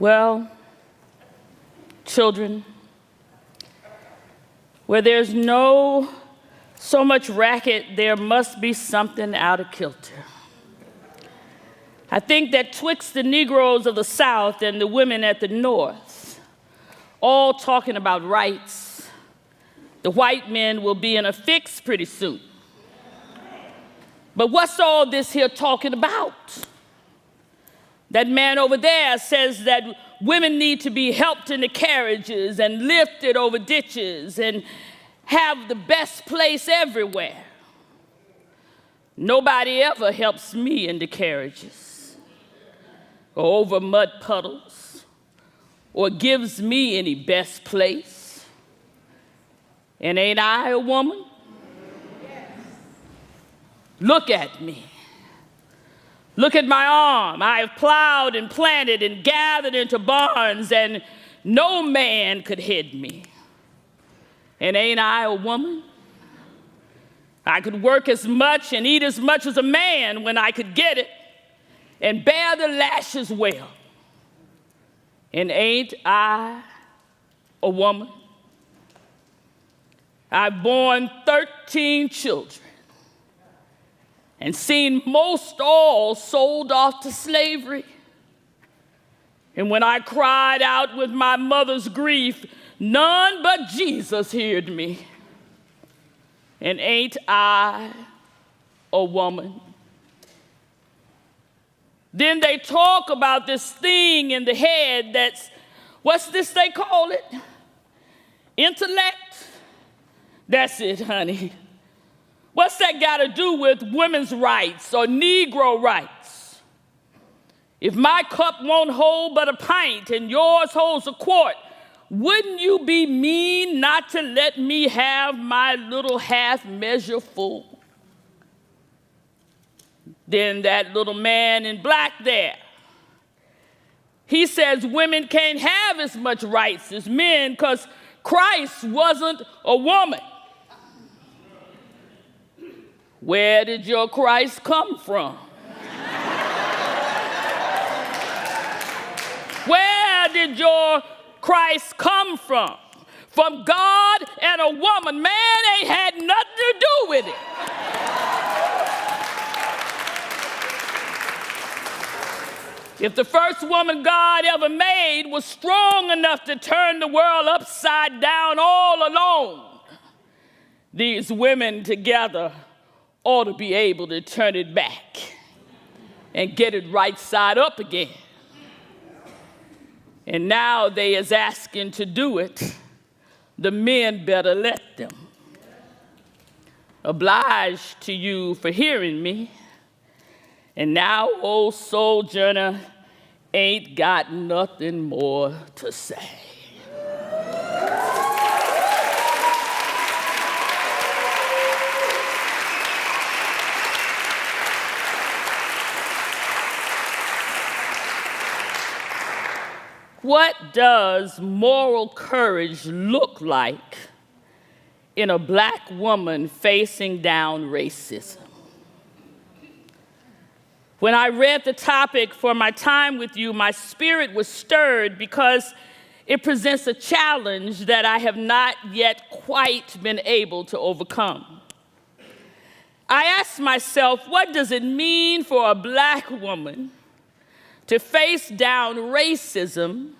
Well, children, where there's no so much racket, there must be something out of kilter. I think that twixt the Negroes of the South and the women at the North, all talking about rights, the white men will be in a fix pretty soon. But what's all this here talking about? That man over there says that women need to be helped in the carriages and lifted over ditches and have the best place everywhere. Nobody ever helps me in the carriages or over mud puddles or gives me any best place. And ain't I a woman? Yes. Look at me. Look at my arm. I have plowed and planted and gathered into barns, and no man could head me. And ain't I a woman? I could work as much and eat as much as a man when I could get it, and bear the lashes well. And ain't I a woman? I've borne 13 children and seen most all sold off to slavery. And when I cried out with my mother's grief, none but Jesus heard me. And ain't I a woman? Then they talk about this thing in the head that's, what's this they call it? Intellect? That's it, honey. What's that got to do with women's rights or Negro rights? If my cup won't hold but a pint and yours holds a quart, wouldn't you be mean not to let me have my little half measure full? Then that little man in black there, he says women can't have as much rights as men because Christ wasn't a woman. Where did your Christ come from? Where did your Christ come from? From God and a woman. Man ain't had nothing to do with it. If the first woman God ever made was strong enough to turn the world upside down all alone, these women together ought to be able to turn it back and get it right side up again. And now they is asking to do it. The men better let them. Obliged to you for hearing me. And now, old sojourner, ain't got nothing more to say. What does moral courage look like in a black woman facing down racism? When I read the topic for my time with you, my spirit was stirred because it presents a challenge that I have not yet quite been able to overcome. I asked myself, what does it mean for a black woman to face down racism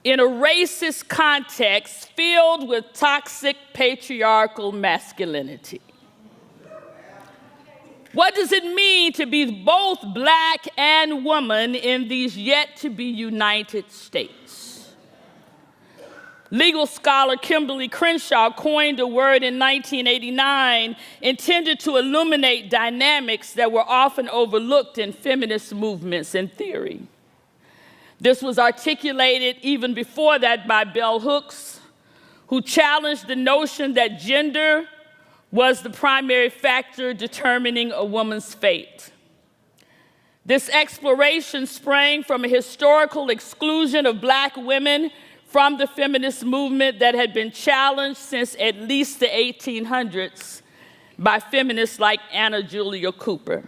in a racist context filled with toxic patriarchal masculinity? What does it mean to be both black and woman in these yet-to-be United States? Legal scholar Kimberly Crenshaw coined a word in 1989 intended to illuminate dynamics that were often overlooked in feminist movements and theory. This was articulated even before that by bell hooks, who challenged the notion that gender was the primary factor determining a woman's fate. This exploration sprang from a historical exclusion of black women from the feminist movement that had been challenged since at least the 1800s by feminists like Anna Julia Cooper.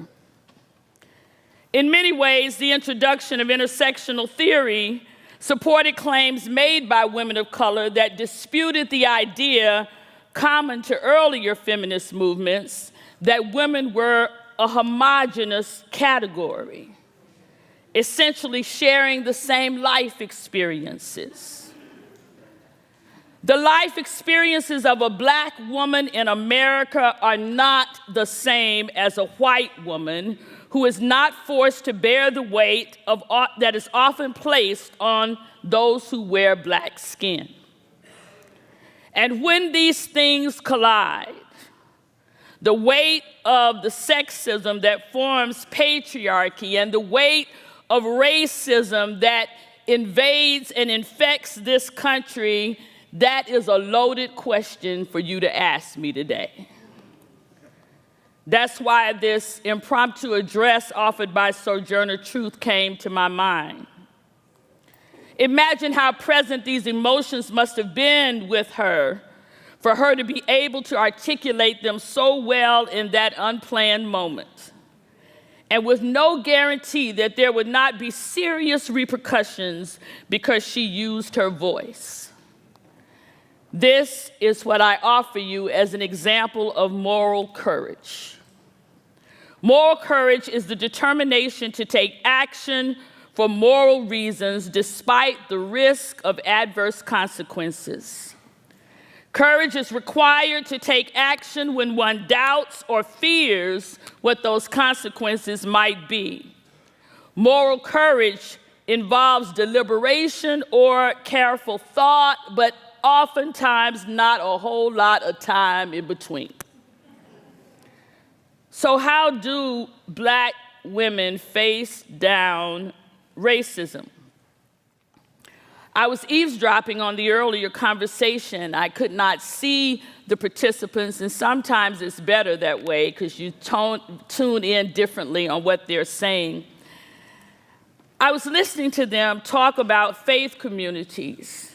In many ways, the introduction of intersectional theory supported claims made by women of color that disputed the idea common to earlier feminist movements that women were a homogeneous category, essentially sharing the same life experiences. The life experiences of a Black woman in America are not the same as a white woman who is not forced to bear the weight that is often placed on those who wear Black skin. And when these things collide, the weight of the sexism that forms patriarchy and the weight of racism that invades and infects this country, that is a loaded question for you to ask me today. That's why this impromptu address offered by Sojourner Truth came to my mind. Imagine how present these emotions must have been with her for her to be able to articulate them so well in that unplanned moment, and with no guarantee that there would not be serious repercussions because she used her voice. This is what I offer you as an example of moral courage. Moral courage is the determination to take action for moral reasons despite the risk of adverse consequences. Courage is required to take action when one doubts or fears what those consequences might be. Moral courage involves deliberation or careful thought, but oftentimes not a whole lot of time in between. So how do Black women face down racism? I was eavesdropping on the earlier conversation. I could not see the participants, and sometimes it's better that way because you tune in differently on what they're saying. I was listening to them talk about faith communities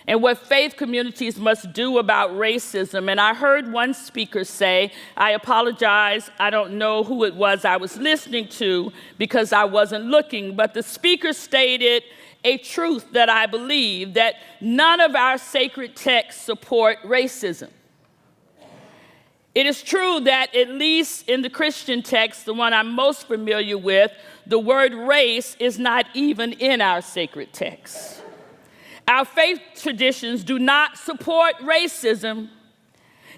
and what faith communities must do about racism. And I heard one speaker say, I apologize, I don't know who it was I was listening to because I wasn't looking, but the speaker stated a truth that I believe, that none of our sacred texts support racism. It is true that at least in the Christian text, the one I'm most familiar with, the word race is not even in our sacred texts. Our faith traditions do not support racism,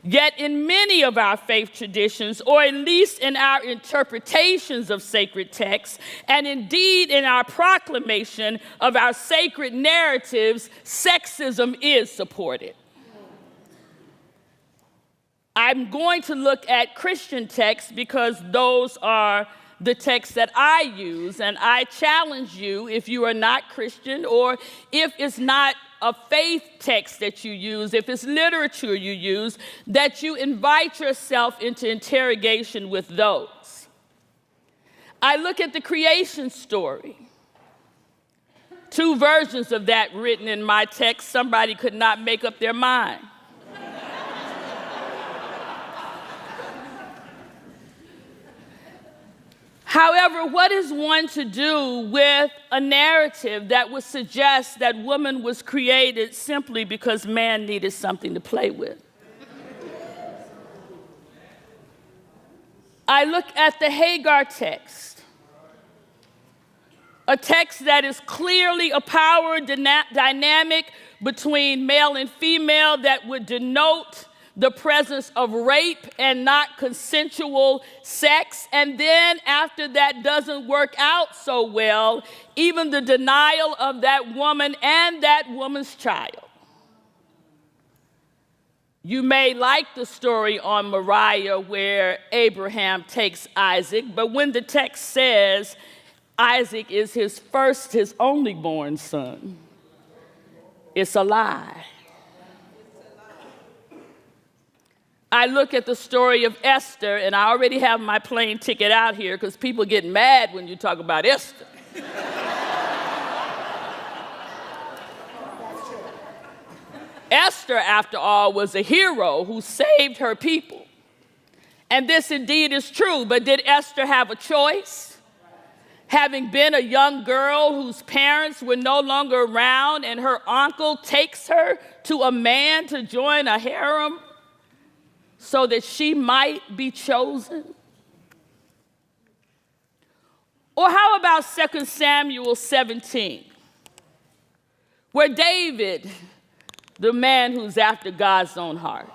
yet in many of our faith traditions, or at least in our interpretations of sacred texts, and indeed in our proclamation of our sacred narratives, sexism is supported. I'm going to look at Christian texts because those are the texts that I use, and I challenge you, if you are not Christian or if it's not a faith text that you use, if it's literature you use, that you invite yourself into interrogation with those. I look at the creation story. Two versions of that written in my text. Somebody could not make up their mind. However, what is one to do with a narrative that would suggest that woman was created simply because man needed something to play with? I look at the Hagar text, a text that is clearly a power dynamic between male and female that would denote the presence of rape and not consensual sex, and then after that doesn't work out so well, even the denial of that woman and that woman's child. You may like the story on Moriah where Abraham takes Isaac, but when the text says Isaac is his only born son, it's a lie. I look at the story of Esther, and I already have my plane ticket out here because people get mad when you talk about Esther. Esther, after all, was a hero who saved her people. And this indeed is true, but did Esther have a choice? Having been a young girl whose parents were no longer around and her uncle takes her to a man to join a harem so that she might be chosen? Or how about 2 Samuel 17, where David, the man who's after God's own heart,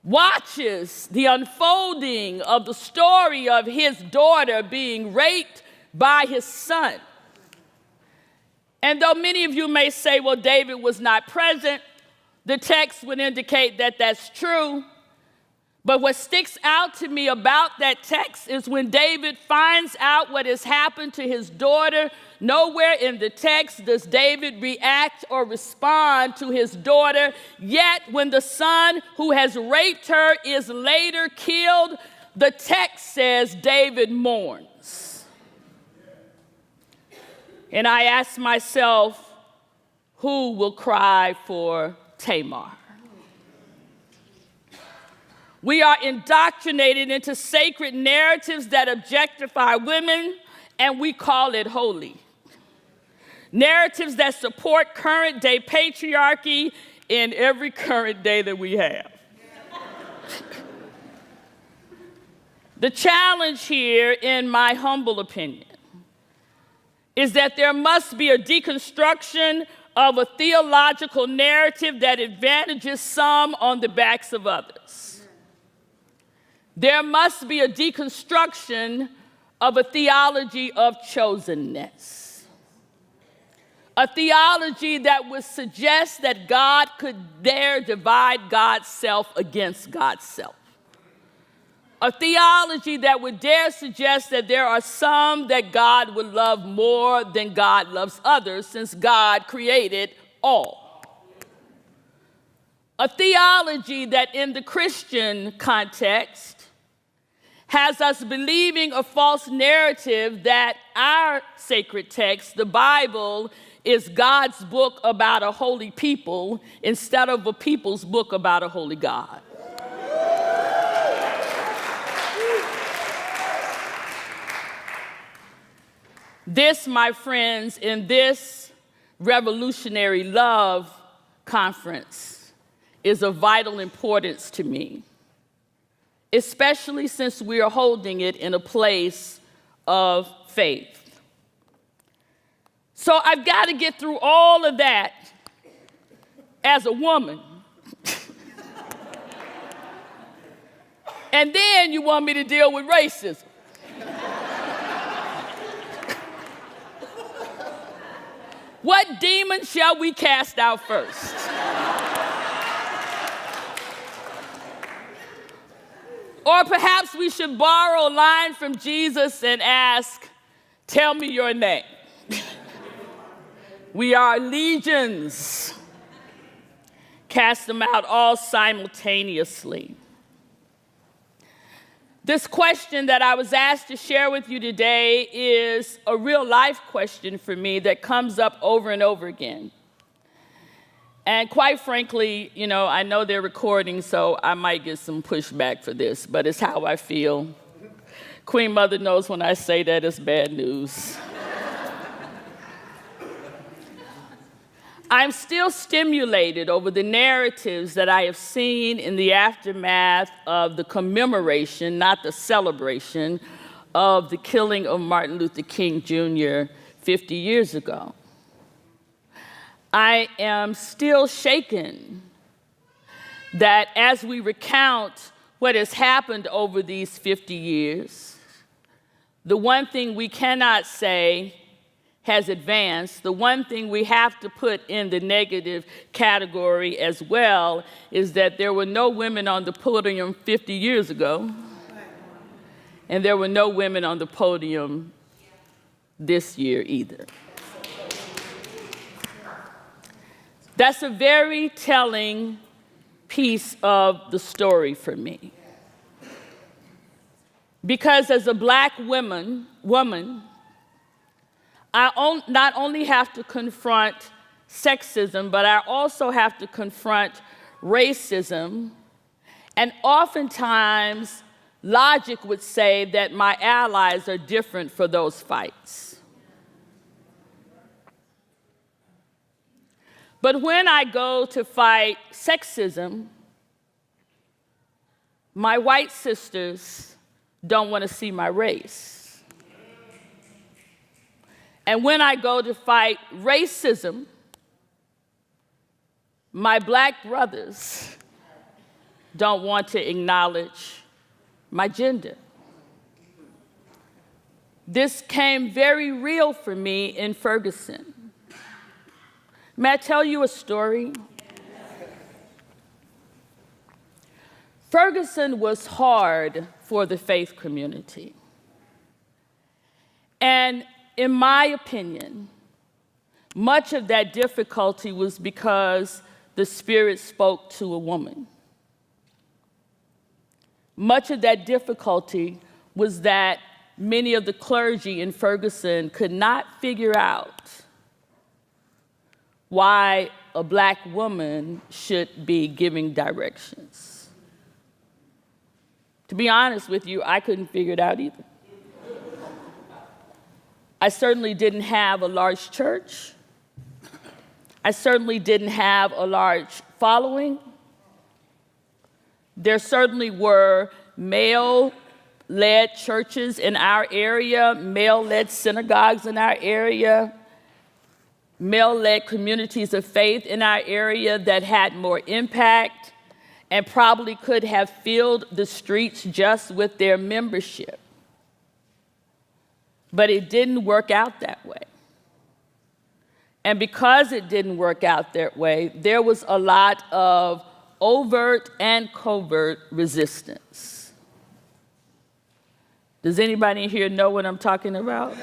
watches the unfolding of the story of his daughter being raped by his son. And though many of you may say, well, David was not present, the text would indicate that that's true. But what sticks out to me about that text is when David finds out what has happened to his daughter, nowhere in the text does David react or respond to his daughter. Yet when the son who has raped her is later killed, the text says David mourns. And I ask myself, who will cry for Tamar? We are indoctrinated into sacred narratives that objectify women, and we call it holy. Narratives that support current day patriarchy in every current day that we have. The challenge here, in my humble opinion, is that there must be a deconstruction of a theological narrative that advantages some on the backs of others. There must be a deconstruction of a theology of chosenness. A theology that would suggest that God could dare divide God's self against God's self. A theology that would dare suggest that there are some that God would love more than God loves others, since God created all. A theology that in the Christian context has us believing a false narrative that our sacred text, the Bible, is God's book about a holy people instead of a people's book about a holy God. This, my friends, in this Revolutionary Love Conference is of vital importance to me, especially since we are holding it in a place of faith. So I've got to get through all of that as a woman. And then you want me to deal with racism. What demon shall we cast out first? Or perhaps we should borrow a line from Jesus and ask, tell me your name. We are legions. Cast them out all simultaneously. This question that I was asked to share with you today is a real life question for me that comes up over and over again. And quite frankly, I know they're recording, so I might get some pushback for this, but it's how I feel. Queen Mother knows when I say that it's bad news. I'm still stimulated over the narratives that I have seen in the aftermath of the commemoration, not the celebration, of the killing of Martin Luther King Jr. 50 years ago. I am still shaken that as we recount what has happened over these 50 years, the one thing we cannot say has advanced. The one thing we have to put in the negative category as well is that there were no women on the podium 50 years ago, and there were no women on the podium this year either. That's a very telling piece of the story for me. Because as a Black woman, I not only have to confront sexism, but I also have to confront racism, and oftentimes logic would say that my allies are different for those fights. But when I go to fight sexism, my white sisters don't want to see my race. And when I go to fight racism, my black brothers don't want to acknowledge my gender. This came very real for me in Ferguson. May I tell you a story? Ferguson was hard for the faith community. And in my opinion, much of that difficulty was because the Spirit spoke to a woman. Much of that difficulty was that many of the clergy in Ferguson could not figure out why a black woman should be giving directions. To be honest with you, I couldn't figure it out either. I certainly didn't have a large church. I certainly didn't have a large following. There certainly were male-led churches in our area, male-led synagogues in our area, male-led communities of faith in our area that had more impact and probably could have filled the streets just with their membership. But it didn't work out that way. And because it didn't work out that way, there was a lot of overt and covert resistance. Does anybody here know what I'm talking about?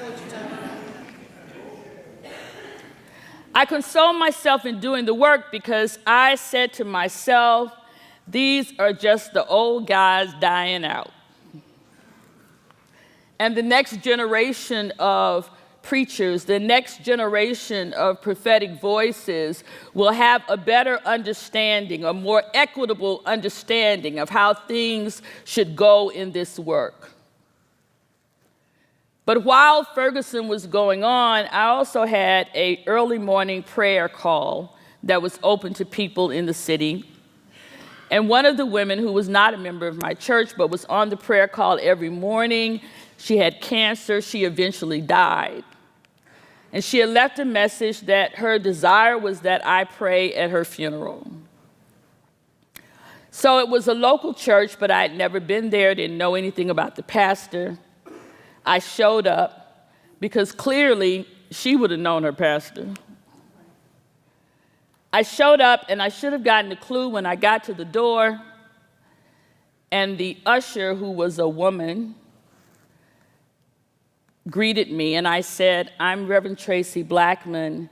I consoled myself in doing the work because I said to myself, these are just the old guys dying out. And the next generation of preachers, the next generation of prophetic voices will have a better understanding, a more equitable understanding of how things should go in this work. But while Ferguson was going on, I also had an early morning prayer call that was open to people in the city. And one of the women, who was not a member of my church but was on the prayer call every morning, she had cancer. She eventually died. And she had left a message that her desire was that I pray at her funeral. So it was a local church, but I had never been there, didn't know anything about the pastor. I showed up because clearly she would have known her pastor. I showed up, and I should have gotten a clue when I got to the door, and the usher, who was a woman, greeted me, and I said, "I'm Reverend Traci Blackmon.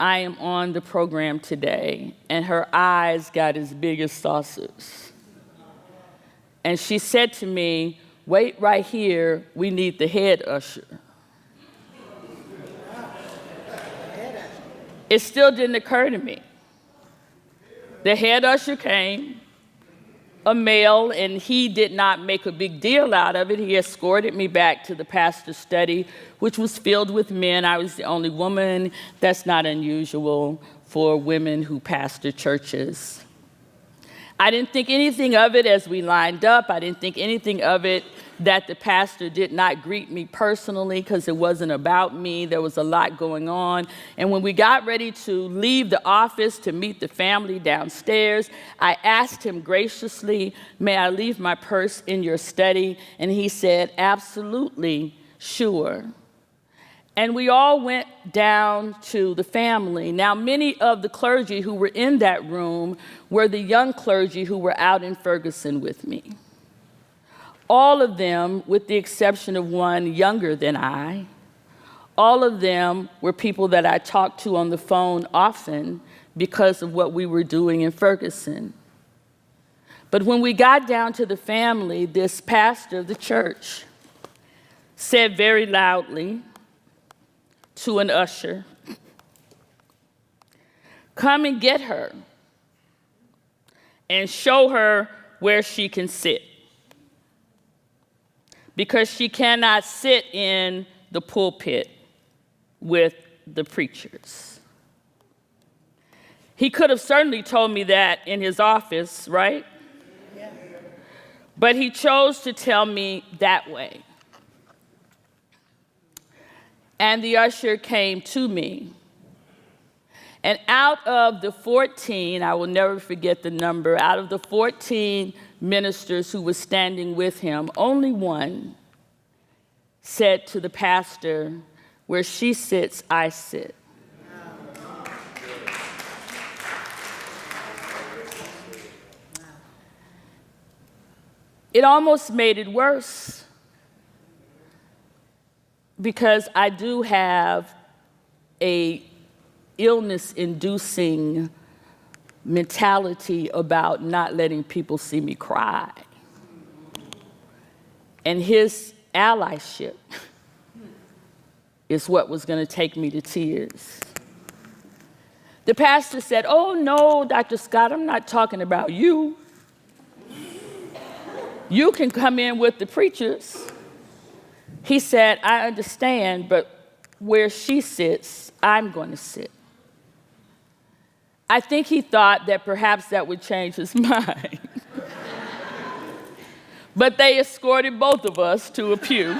I am on the program today." And her eyes got as big as saucers. And she said to me, "Wait right here, we need the head usher." It still didn't occur to me. The head usher came, a male, and he did not make a big deal out of it. He escorted me back to the pastor's study, which was filled with men. I was the only woman. That's not unusual for women who pastor churches. I didn't think anything of it as we lined up. I didn't think anything of it that the pastor did not greet me personally, because it wasn't about me. There was a lot going on. And when we got ready to leave the office to meet the family downstairs, I asked him graciously, "May I leave my purse in your study?" And he said, "Absolutely, sure." And we all went down to the family. Now, many of the clergy who were in that room were the young clergy who were out in Ferguson with me. All of them, with the exception of one younger than I, all of them were people that I talked to on the phone often because of what we were doing in Ferguson. But when we got down to the family, this pastor of the church said very loudly to an usher, "Come and get her and show her where she can sit." because she cannot sit in the pulpit with the preachers. He could have certainly told me that in his office, right? Yeah. But he chose to tell me that way. And the usher came to me. And out of the 14, I will never forget the number, out of the 14 ministers who were standing with him, only one said to the pastor, "Where she sits, I sit." It almost made it worse because I do have a illness-inducing mentality about not letting people see me cry. And his allyship is what was going to take me to tears. The pastor said, "Oh, no, Dr. Scott, I'm not talking about you. You can come in with the preachers." He said, "I understand, but where she sits, I'm going to sit." I think he thought that perhaps that would change his mind. But they escorted both of us to a pew.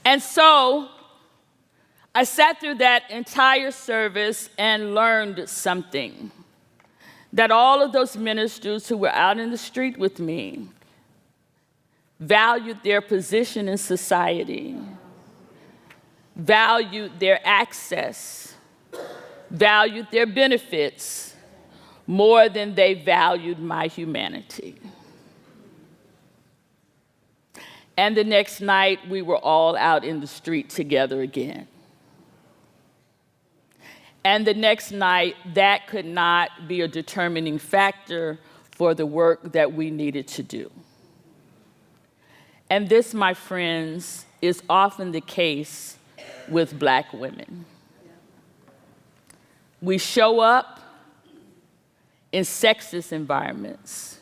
And so I sat through that entire service and learned something. That all of those ministers who were out in the street with me valued their position in society, valued their access, valued their benefits more than they valued my humanity. And the next night, we were all out in the street together again. And the next night, that could not be a determining factor for the work that we needed to do. And this, my friends, is often the case with Black women. We show up in sexist environments,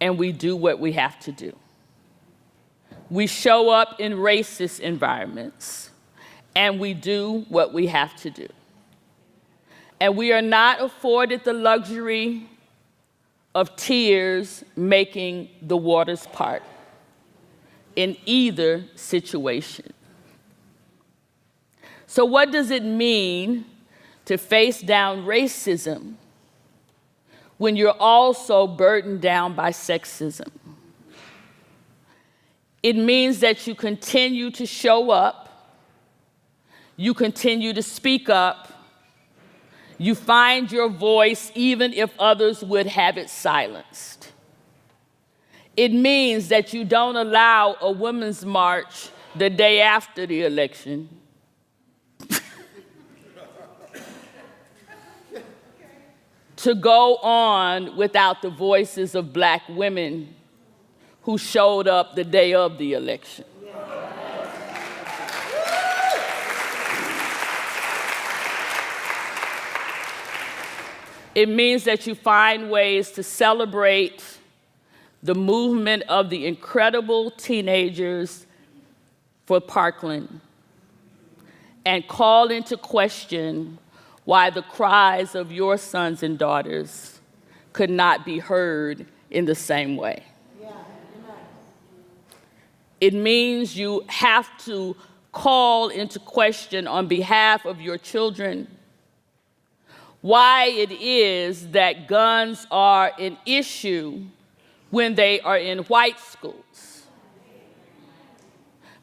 and we do what we have to do. We show up in racist environments, and we do what we have to do. And we are not afforded the luxury of tears making the waters part in either situation. So what does it mean to face down racism when you're also burdened down by sexism? It means that you continue to show up, you continue to speak up, you find your voice even if others would have it silenced. It means that you don't allow a women's march the day after the election to go on without the voices of Black women who showed up the day of the election. It means that you find ways to celebrate the movement of the incredible teenagers for Parkland and call into question why the cries of your sons and daughters could not be heard in the same way. It means you have to call into question on behalf of your children why it is that guns are an issue when they are in white schools,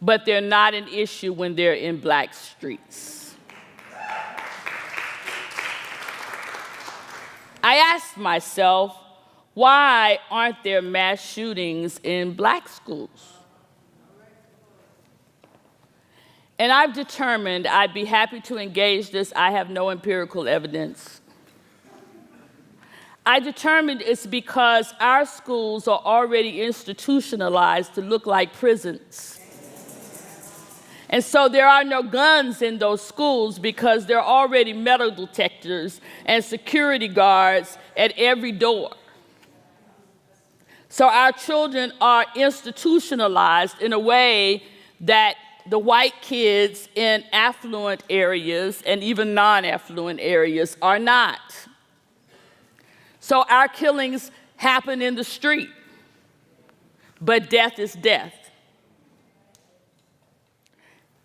but they're not an issue when they're in Black streets. I asked myself, why aren't there mass shootings in Black schools? And I've determined I'd be happy to engage this. I have no empirical evidence. I determined it's because our schools are already institutionalized to look like prisons. And so there are no guns in those schools because there are already metal detectors and security guards at every door. So our children are institutionalized in a way that the white kids in affluent areas and even non-affluent areas are not. So our killings happen in the street, but death is death.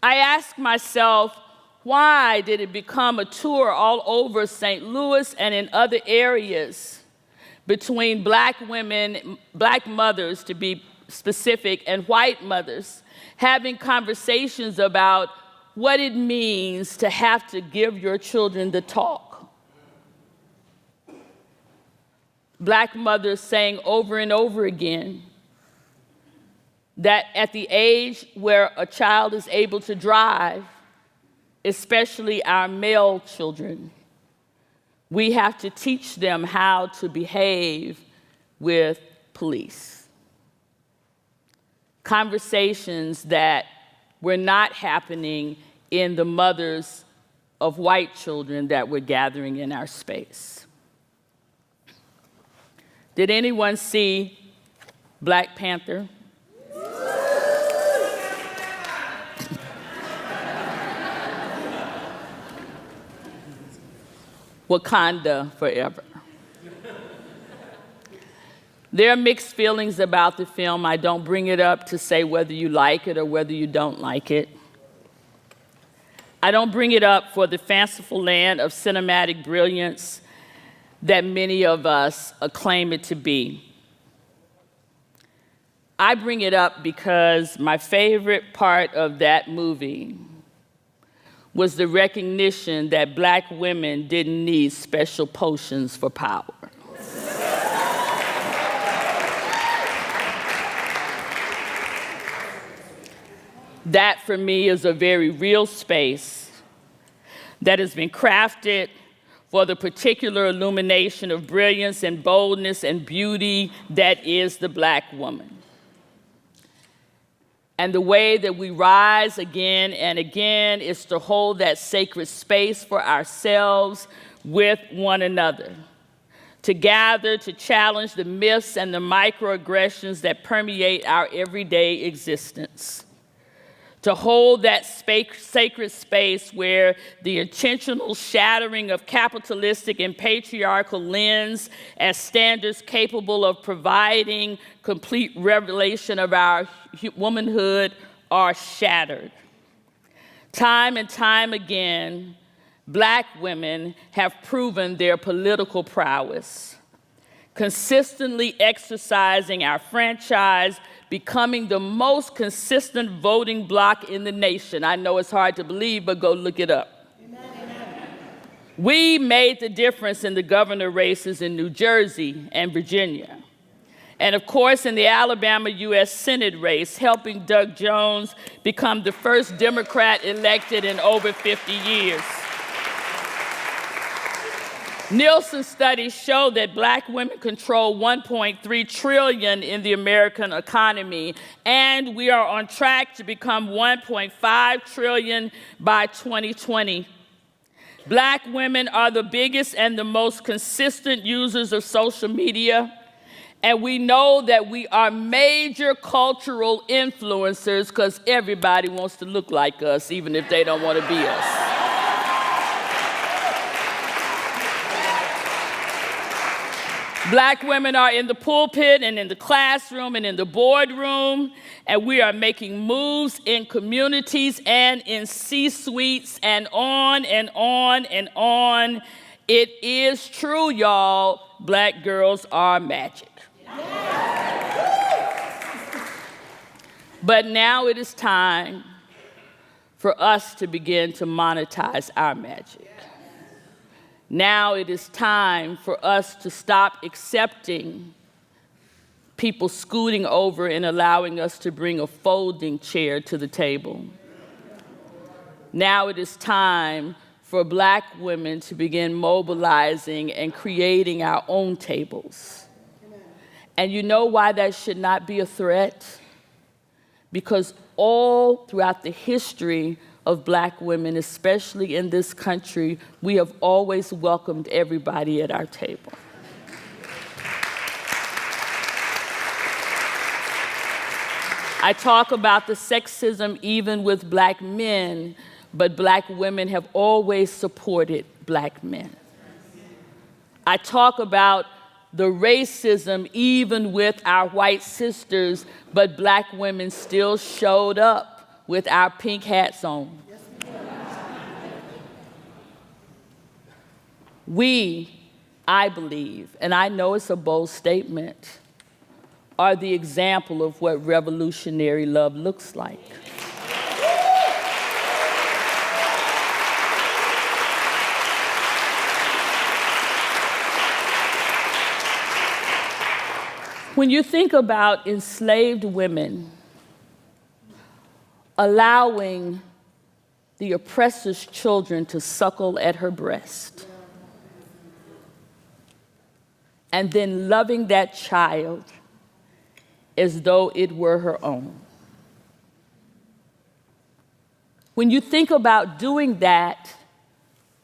I ask myself, why did it become a tour all over St. Louis and in other areas between black women, black mothers to be specific, and white mothers, having conversations about what it means to have to give your children the talk? Black mothers saying over and over again that at the age where a child is able to drive, especially our male children, we have to teach them how to behave with police. Conversations that were not happening in the mothers of white children that were gathering in our space. Did anyone see Black Panther? Wakanda forever. There are mixed feelings about the film. I don't bring it up to say whether you like it or whether you don't like it. I don't bring it up for the fanciful land of cinematic brilliance that many of us acclaim it to be. I bring it up because my favorite part of that movie was the recognition that black women didn't need special potions for power. That, for me, is a very real space that has been crafted for the particular illumination of brilliance and boldness and beauty that is the black woman. And the way that we rise again and again is to hold that sacred space for ourselves with one another, to gather, to challenge the myths and the microaggressions that permeate our everyday existence, to hold that sacred space where the intentional shattering of capitalistic and patriarchal lens as standards capable of providing complete revelation of our womanhood are shattered. Time and time again, black women have proven their political prowess, consistently exercising our franchise, becoming the most consistent voting bloc in the nation. I know it's hard to believe, but go look it up. Amen. We made the difference in the governor races in New Jersey and Virginia. And of course, in the Alabama U.S. Senate race, helping Doug Jones become the first Democrat elected in over 50 years. Nielsen studies show that black women control $1.3 trillion in the American economy, and we are on track to become $1.5 trillion by 2020. Black women are the biggest and the most consistent users of social media, and we know that we are major cultural influencers because everybody wants to look like us, even if they don't want to be us. Black women are in the pulpit and in the classroom and in the boardroom, and we are making moves in communities and in C-suites and on and on and on. It is true, y'all, black girls are magic. But now it is time for us to begin to monetize our magic. Now it is time for us to stop accepting people scooting over and allowing us to bring a folding chair to the table. Now it is time for black women to begin mobilizing and creating our own tables. And you know why that should not be a threat? Because all throughout the history of black women, especially in this country, we have always welcomed everybody at our table. I talk about the sexism even with black men, but black women have always supported black men. I talk about the racism even with our white sisters, but black women still showed up with our pink hats on. We, I believe, and I know it's a bold statement, are the example of what revolutionary love looks like. When you think about enslaved women allowing the oppressor's children to suckle at her breast, and then loving that child as though it were her own. When you think about doing that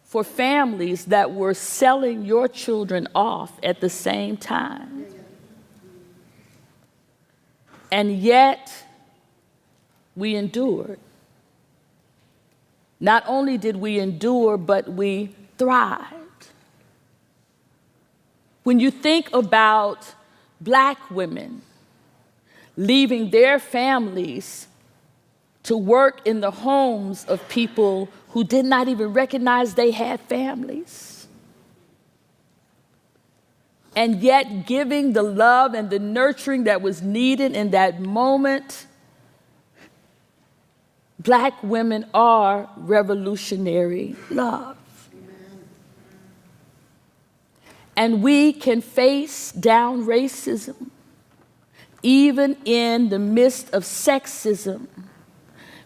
for families that were selling your children off at the same time, and yet we endured. Not only did we endure, but we thrived. When you think about black women leaving their families to work in the homes of people who did not even recognize they had families, and yet giving the love and the nurturing that was needed in that moment, black women are revolutionary love. And we can face down racism, even in the midst of sexism,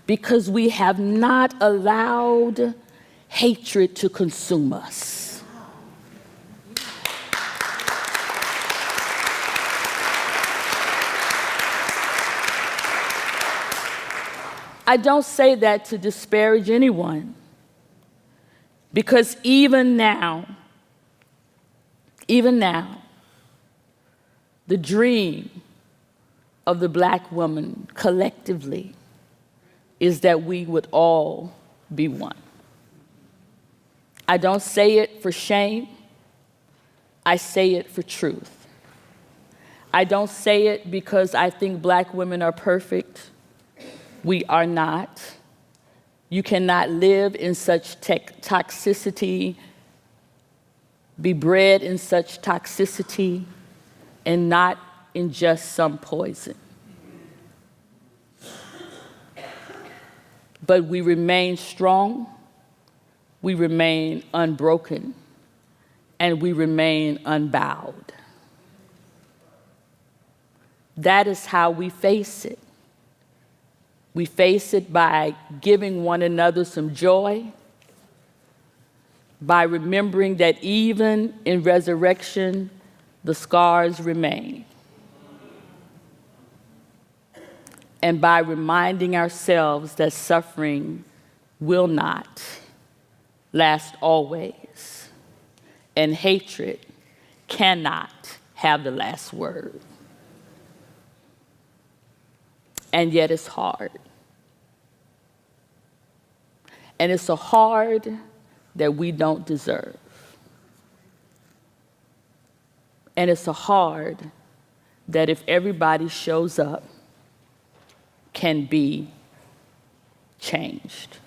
because we have not allowed hatred to consume us. I don't say that to disparage anyone, because even now, the dream of the black woman collectively is that we would all be one. I don't say it for shame. I say it for truth. I don't say it because I think black women are perfect. We are not. You cannot live in such toxicity, be bred in such toxicity, and not ingest some poison. But we remain strong, we remain unbroken, and we remain unbowed. That is how we face it. We face it by giving one another some joy, by remembering that even in resurrection, the scars remain, and by reminding ourselves that suffering will not last always, and hatred cannot have the last word. And yet it's hard. And it's a hard that we don't deserve. And it's a hard that if everybody shows up, can be changed.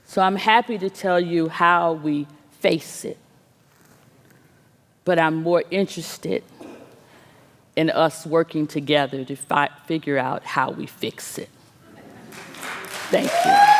So I'm happy to tell you how we face it, but I'm more interested in us working together to figure out how we fix it. Thank you.